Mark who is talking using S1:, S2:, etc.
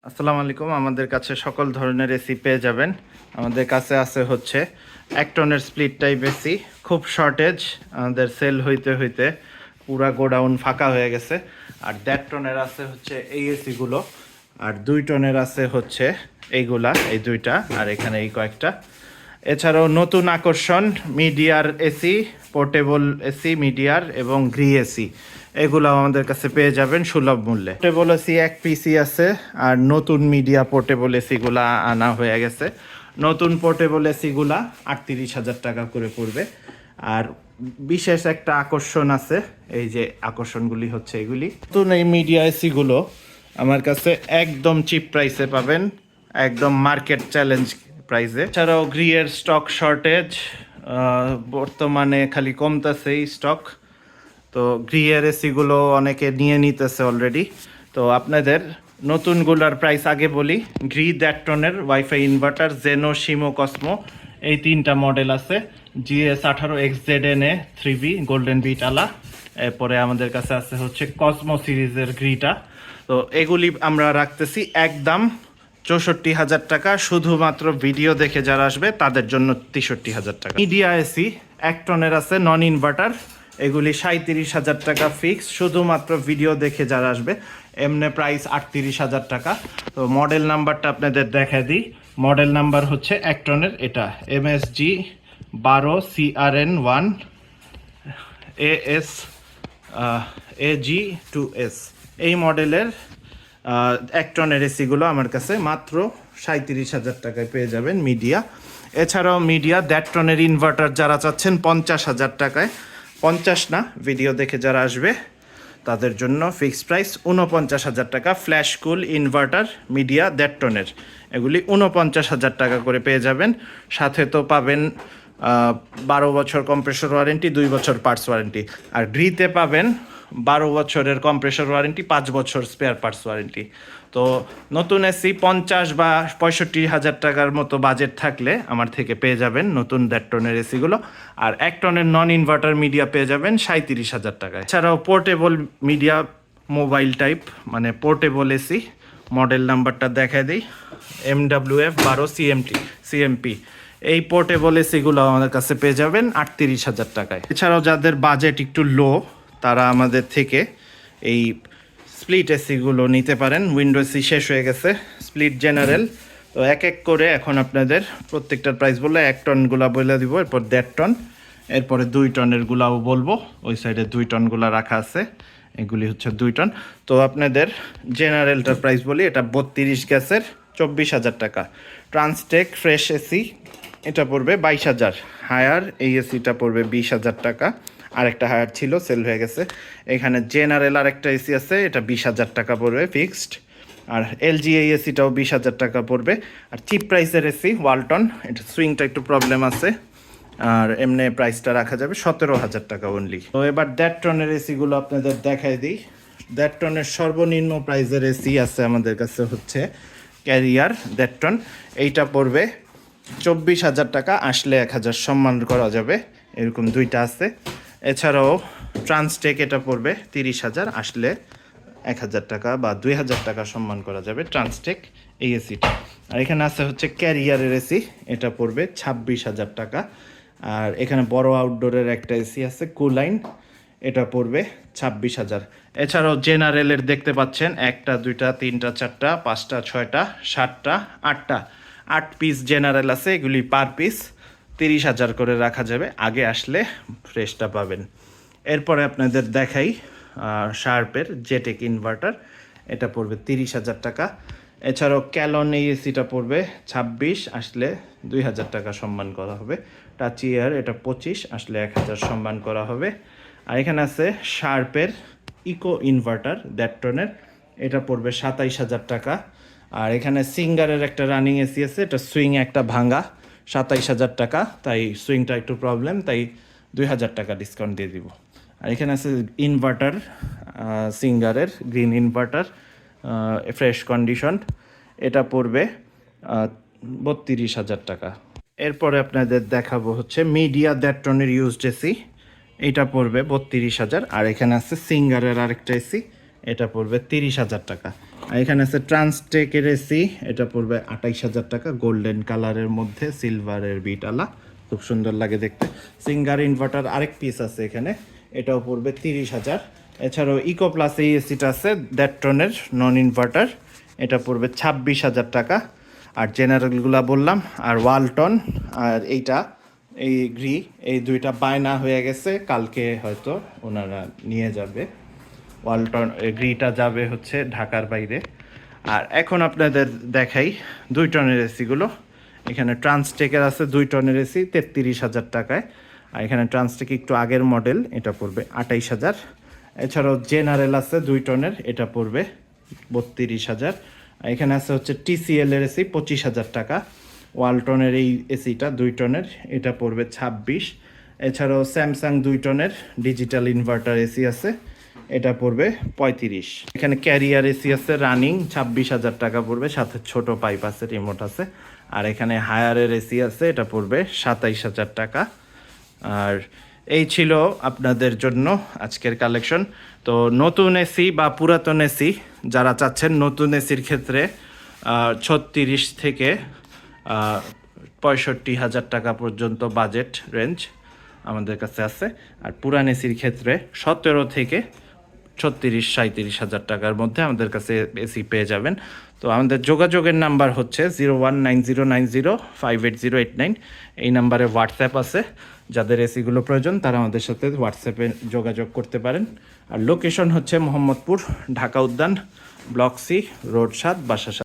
S1: আসসালামু আলাইকুম। আমাদের কাছে সকল ধরনের এসি পেয়ে যাবেন। আমাদের কাছে আছে হচ্ছে 1 টনের স্প্লিট টাইপ এসি। খুব শর্টেজ, আমাদের সেল হইতে হইতে পুরা গোডাউন ফাঁকা হয়ে গেছে। আর 1.5 টনের আছে হচ্ছে এই এসিগুলো, আর 2 টনের আছে হচ্ছে এইগুলা, এই দুইটা, আর এখানে এই কয়েকটা। এছাড়াও নতুন আকর্ষণ মিডিয়ার এসি, পোর্টেবল এসি মিডিয়ার এবং গ্রি এসি, এগুলাও আমাদের কাছে পেয়ে যাবেন সুলভ মূল্যে। পোর্টেবল এসি এক পিসি আছে, আর নতুন মিডিয়া পোর্টেবল এসিগুলা আনা হয়ে গেছে। নতুন পোর্টেবল এসিগুলা 38,000 টাকা করে পড়বে। আর বিশেষ একটা আকর্ষণ আছে, এই যে আকর্ষণগুলি হচ্ছে এগুলি। নতুন এই মিডিয়া এসিগুলো আমার কাছে একদম চিপ প্রাইসে পাবেন, একদম মার্কেট চ্যালেঞ্জ প্রাইসে। এছাড়াও গ্রিয়ের স্টক শর্টেজ, বর্তমানে খালি কমতেছেই স্টক। তো গ্রিয়ের এসিগুলো অনেকে নিয়ে নিতেছে অলরেডি। তো আপনাদের নতুনগুলার প্রাইস আগে বলি। গ্রি 1.5 টনের ওয়াইফাই ইনভার্টার, জেনো, শিমো, কসমো, এই 3টা মডেল আছে। GS18 XZNA 3B golden bit আলা। এরপরে আমাদের কাছে আছে হচ্ছে কসমো সিরিজের গ্রিটা। তো এগুলি আমরা রাখতেছি একদম 64,000 টাকা। শুধুমাত্র ভিডিও দেখে যারা আসবে তাদের জন্য 63,000 টাকা। মিডিয়া এসি 1 টনের আছে নন ইনভার্টার, এগুলি 37,000 টাকা ফিক্স, শুধুমাত্র ভিডিও দেখে যারা আসবে। এমনি প্রাইস 38,000 টাকা। তো মডেল নাম্বারটা আপনাদের দেখা দিই। মডেল নাম্বার হচ্ছে 1 টনের, এটা MSG 12 CRN1 AS AG2S। এই মডেলের 1 টনের এসিগুলো আমার কাছে মাত্র 37,000 টাকায় পেয়ে যাবেন মিডিয়া। এছাড়াও মিডিয়া 1.5 টনের ইনভার্টার যারা চাচ্ছেন 50,000 টাকায়, 50 না, ভিডিও দেখে যারা আসবে তাদের জন্য ফিক্সড প্রাইস 49,000 টাকা। ফ্ল্যাশ কুল ইনভার্টার মিডিয়া 1.5 টনের, এগুলি 49,000 টাকা করে পেয়ে যাবেন। সাথে তো পাবেন 12 বছর কম্প্রেসর ওয়ারেন্টি, 2 বছর পার্টস ওয়ারেন্টি। আর গ্রিতে পাবেন 12 বছরের কম্প্রেসর ওয়ারেন্টি, 5 বছর স্পেয়ার পার্টস ওয়ারেন্টি। তো নতুন এসি 50 বা 65,000 টাকার মতো বাজেট থাকলে আমার থেকে পেয়ে যাবেন নতুন 1.5 টনের এসিগুলো। আর 1 টনের নন ইনভার্টার মিডিয়া পেয়ে যাবেন 37,000 টাকায়। এছাড়াও পোর্টেবল মিডিয়া মোবাইল টাইপ, মানে পোর্টেবল এসি, মডেল নাম্বারটা দেখায় দিই, MWF 12 CMP। এই পোর্টেবল এসিগুলো আমাদের কাছে পেয়ে যাবেন 38,000 টাকায়। এছাড়াও যাদের বাজেট একটু লো, তারা আমাদের থেকে এই স্প্লিট এসিগুলো নিতে পারেন। উইন্ডো এসি শেষ হয়ে গেছে, স্প্লিট জেনারেল। তো এক এক করে এখন আপনাদের প্রত্যেকটার প্রাইস বললে 1 টনগুলা বলে দিব, এরপর 1.5 টন, এরপরে 2 টনের গুলাও বলবো। ওই সাইডে 2 টনগুলা রাখা আছে, এগুলি হচ্ছে 2 টন। তো আপনাদের জেনারেলটার প্রাইস বলি, এটা 32 গ্যাসের 24,000 টাকা। ট্রান্সটেক ফ্রেশ এসি, এটা পড়বে 22,000। হায়ার এই এসিটা পড়বে 20,000 টাকা। আরেকটা হায়ার ছিল, সেল হয়ে গেছে। এখানে জেনারেল আরেকটা এসি আছে, এটা 20,000 টাকা পড়বে ফিক্সড। আর LG এই এসিটাও 20,000 টাকা পড়বে। আর চিপ প্রাইসের এসি ওয়ালটন, এটা সুইংটা একটু প্রবলেম আছে, আর এমনি প্রাইসটা রাখা যাবে 17,000 টাকা অনলি। তো এবার 1.5 টনের এসিগুলো আপনাদের দেখাই দিই। 1.5 টনের সর্বনিম্ন প্রাইসের এসি আছে আমাদের কাছে হচ্ছে ক্যারিয়ার 1.5 টন, এইটা পড়বে 24,000 টাকা। আসলে 1,000 সম্মান করা যাবে, এরকম দুইটা আছে। এছাড়াও ট্রান্সটেক, এটা পড়বে 30,000, আসলে 1,000 টাকা বা 2,000 টাকা সম্মান করা যাবে ট্রান্সটেক এই এসিটা। আর এখানে আছে হচ্ছে ক্যারিয়ারের এসি, এটা পড়বে 26,000 টাকা। আর এখানে বড় আউটডোরের একটা এসি আছে কুলাইন, এটা পড়বে 26,000। এছাড়াও জেনারেলের দেখতে পাচ্ছেন 1টা 2টা 3টা 4টা 5টা 6টা 7টা 8টা 8 পিস জেনারেল আছে, এগুলি পার পিস 30,000 করে রাখা যাবে, আগে আসলে ফ্রেশটা পাবেন। এরপরে আপনাদের দেখাই শার্পের জেটেক ইনভার্টার, এটা পড়বে 30,000 টাকা। এছাড়াও ক্যালন এই এসিটা পড়বে 26, আসলে 2,000 টাকা সম্মান করা হবে। টাচ ইয়ার, এটা 25, আসলে 1,000 সম্মান করা হবে। আর এখানে আছে শার্পের ইকো ইনভার্টার 1.5 টনের, এটা পড়বে 27,000 টাকা। আর এখানে সিঙ্গারের একটা রানিং এসি আছে, এটা সুইং একটা ভাঙা, 27,000 টাকা, তাই সুইংটা একটু প্রবলেম, তাই 2,000 টাকা ডিসকাউন্ট দিয়ে দিব। আর এখানে আছে ইনভার্টার সিঙ্গারের গ্রিন ইনভার্টার ফ্রেশ কন্ডিশন, এটা পড়বে 32,000 টাকা। এরপরে আপনাদের দেখাবো হচ্ছে মিডিয়া 1.5 টনের ইউজড এসি, এটা পড়বে 32,000। আর এখানে আছে সিঙ্গারের আরেকটা এসি, এটা পড়বে 30,000 টাকা। আর এখানে আছে ট্রান্সটেকের এসি, এটা পড়বে 28,000 টাকা, গোল্ডেন কালারের মধ্যে সিলভারের বিটালা, খুব সুন্দর লাগে দেখতে। সিঙ্গার ইনভার্টার আরেক পিস আছে এখানে, এটাও পড়বে 30,000। এছাড়াও ইকো প্লাস এই এসিটা আছে দ্যাট্রনের নন ইনভার্টার, এটা পড়বে 26,000 টাকা। আর জেনারেলগুলা বললাম, আর ওয়ালটন আর এইটা এই গ্রি, এই দুইটা বায়না হয়ে গেছে, কালকে হয়তো ওনারা নিয়ে যাবে। ওয়ালটন গ্রিটা যাবে হচ্ছে ঢাকার বাইরে। আর এখন আপনাদের দেখাই 2 টনের এসিগুলো। এখানে ট্রান্সটেকের আছে 2 টনের এসি 33,000 টাকায়। আর এখানে ট্রান্সটেক একটু আগের মডেল, এটা পড়বে 28,000। এছাড়াও জেনারেল আছে 2 টনের, এটা পড়বে 32,000। আর এখানে আছে হচ্ছে টিসিএল এর এসি 25,000 টাকা। ওয়ালটনের এই এসিটা 2 টনের, এটা পড়বে 26। এছাড়াও স্যামসাং 2 টনের ডিজিটাল ইনভার্টার এসি আছে, এটা পড়বে 35। এখানে ক্যারিয়ার এসি আছে রানিং 26,000 টাকা পড়বে, সাথে ছোট পাইপ আছে, রিমোট আছে। আর এখানে হায়ারের এসি আছে, এটা পড়বে 27,000 টাকা। আর এই ছিল আপনাদের জন্য আজকের কালেকশন। তো নতুন এসি বা পুরাতন এসি যারা চাচ্ছেন, নতুন এসির ক্ষেত্রে 36 থেকে 65,000 টাকা পর্যন্ত বাজেট রেঞ্জ আমাদের কাছে আছে। আর পুরান এসির ক্ষেত্রে 17 থেকে 36-37,000 টাকার মধ্যে আমাদের কাছে এসি পেয়ে যাবেন। তো আমাদের যোগাযোগের নাম্বার হচ্ছে 0190905808 এই নাম্বারে হোয়াটসঅ্যাপ আছে। যাদের এসিগুলো প্রয়োজন তারা আমাদের সাথে হোয়াটসঅ্যাপে যোগাযোগ করতে পারেন। আর লোকেশন হচ্ছে মোহাম্মদপুর, ঢাকা উদ্যান, ব্লক সি, রোড 7, বাসা 7।